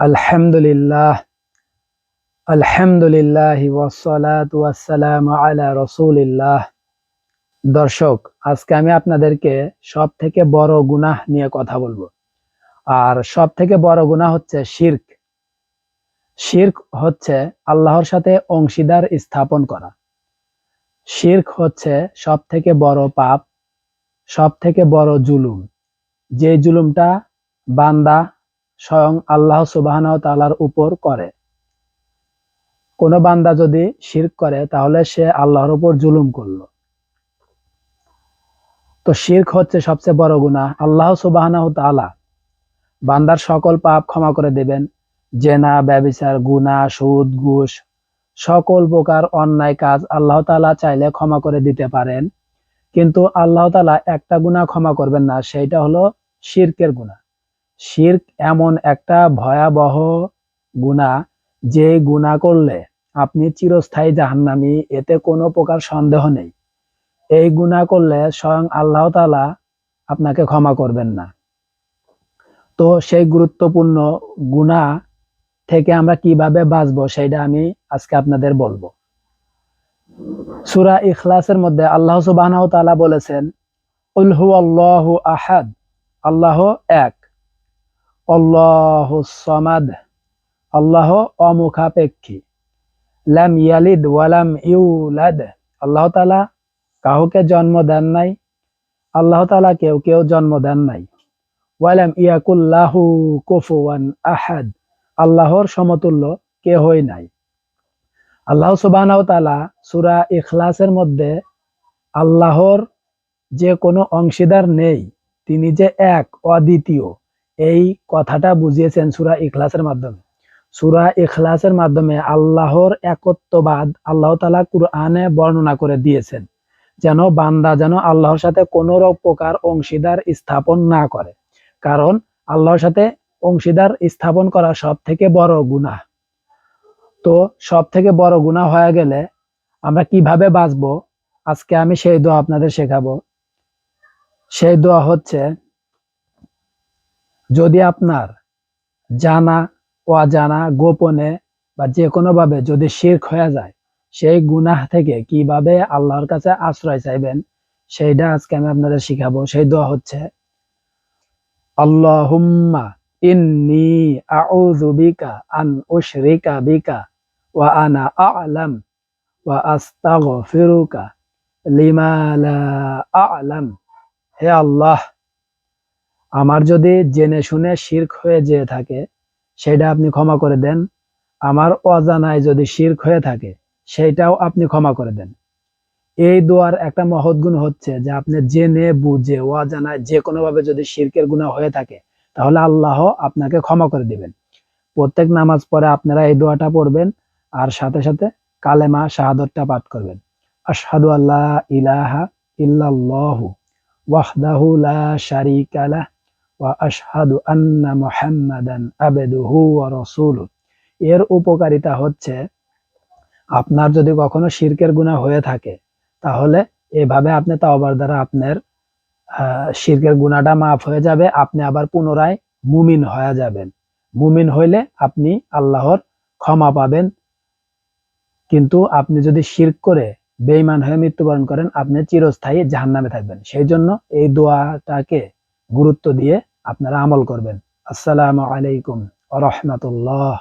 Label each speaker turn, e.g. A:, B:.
A: আলহামদুলিল্লাহ আলহামদুলিল্লাহ ওয়াসসালাতু ওয়াসসালামু আলা রাসূলিল্লাহ। দর্শক, আজকে আমি আপনাদেরকে সব থেকে বড় গুনাহ নিয়ে কথা বলবো। আর সব থেকে বড় গুনাহ হচ্ছে শিরক। শিরক হচ্ছে আল্লাহর সাথে অংশীদার স্থাপন করা। শিরক হচ্ছে সব থেকে বড় পাপ, সব থেকে বড় জুলুম। যে জুলুমটা বান্দা স্বয়ং আল্লাহ সুবহানাহু ওয়া তাআলার উপর করে। কোন বান্দা যদি শিরক করে তাহলে সে আল্লাহর উপর জুলুম করলো। তো শিরক হচ্ছে সবচেয়ে বড় গুনাহ। আল্লাহ সুবহানাহু ওয়া তাআলা বান্দার সকল পাপ ক্ষমা করে দেবেন। জেনা, ব্যভিচার, গুনাহ, সুদ, ঘুষ, সকল প্রকার অন্যায় কাজ আল্লাহ তাআলা চাইলে ক্ষমা করে দিতে পারেন। কিন্তু আল্লাহ তাআলা একটা গুনাহ ক্ষমা করবেন না, সেইটা হলো শিরকের গুনাহ। শিরক এমন একটা ভয়াবহ গুনাহ, যে গুনাহ করলে আপনি চিরস্থায়ী জাহান্নামী, এতে কোনো প্রকার সন্দেহ নেই। এই গুনাহ করলে স্বয়ং আল্লাহ তাআলা আপনাকে ক্ষমা করবেন না। তো সেই গুরুত্বপূর্ণ গুনাহ থেকে আমরা কিভাবে বাঁচবো সেটা আমি আজকে আপনাদের বলবো। সূরা ইখলাসের মধ্যে আল্লাহ সুবহানাহু ওয়া তাআলা বলেছেন, কুল হুয়াল্লাহু আহাদ, আল্লাহ এক, আল্লাহুস সামাদ, আল্লাহ অমুখাপেক্ষী, লাম ইয়ালিদ ওয়ালাম ইউলাদ, আল্লাহ তাআলা কাউকে জন্ম দেন নাই, আল্লাহ তাআলা কেউ জন্ম দেন নাই। ওয়ালাম ইয়াকুল লাহু কুফুয়ান আহাদ, আল্লাহর সমতুল্য কেহই নাই। আল্লাহ সুবহানাহু ওয়া তাআলা সূরা ইখলাসের মধ্যে আল্লাহর যে কোনো অংশীদার নেই, তিনি যে এক, অদ্বিতীয়, এই কথাটা বুঝিয়েছেন সূরা ইখলাসের মাধ্যমে। সূরা ইখলাসের মাধ্যমে আল্লাহর একত্ববাদ আল্লাহ তাআলা কুরআনে বর্ণনা করে দিয়েছেন, যেন বান্দা যেন আল্লাহর সাথে কোনো প্রকার অংশীদার স্থাপন না করে। কারণ আল্লাহর সাথে অংশীদার স্থাপন করা সব থেকে বড় গুনাহ। তো সব থেকে বড় গুনাহ হয়ে গেলে আমরা কিভাবে বাঁচবো, আজকে আমি সেই দোয়া আপনাদের শেখাবো। সেই দোয়া হচ্ছে, যদি আপনার জানা অজানা গোপনে বা যে কোনো ভাবে যদি শিরক হয়ে যায়, সেই গুনাহ থেকে কিভাবে আল্লাহর কাছে আশ্রয় চাইবেন সেইটা আজকে আমি আপনাদের শিখাবো। সেই দোয়া হচ্ছে, আল্লাহুম্মা ইন্নী আউযু বিকা আন উশরিকা বিকা ওয়া আনা আ'লাম ওয়া আস্তাগফিরুকা লিমা লা আ'লাম। হে আল্লাহ, আমার যদি জেনে শুনে শিরক হয়ে যেয়ে থাকে সেটা আপনি ক্ষমা করে দেন। আমার অজানায় যদি শিরক হয়ে থাকে সেইটাও আপনি ক্ষমা করে দেন। এই দোয়ার একটা মহৎ গুণ হচ্ছে যে আপনি জেনে বুঝে অজানায় যে কোনো ভাবে যদি শিরকের গুনাহ হয়ে থাকে তাহলে আল্লাহ আপনাকে ক্ষমা করে দিবেন। প্রত্যেক নামাজ পড়ে আপনারা এই দোয়াটা পড়বেন, আর সাথে সাথে কালেমা শাহাদাতটা পাঠ করবেন। আশহাদু আল্লা ইলাহা ইল্লাল্লাহু ওয়াহদাহু লা শারীকা লাহ ওয়া আশহাদু আন্না মুহাম্মাদান আবদুহু ওয়া রাসূলুহু। এর উপকারিতা হচ্ছে, আপনার যদি কখনো শিরকের গুনাহ হয়ে থাকে তাহলে এভাবে আপনি তাওবার দ্বারা আপনার শিরকের গুনাহটা মাফ হয়ে যাবে। আপনি আবার পুনরায় মুমিন হয়ে যাবেন। মুমিন হইলে আপনি আল্লাহর ক্ষমা পাবেন। কিন্তু আপনি যদি শিরক করে বেঈমান হয়ে মৃত্যুবরণ করেন, আপনি চিরস্থায়ী জাহান্নামে থাকবেন। সেই জন্য এই দোয়াটাকে গুরুত্ব দিয়ে আপনারা আমল করবেন। আসসালামু আলাইকুম ওয়া রাহমাতুল্লাহ।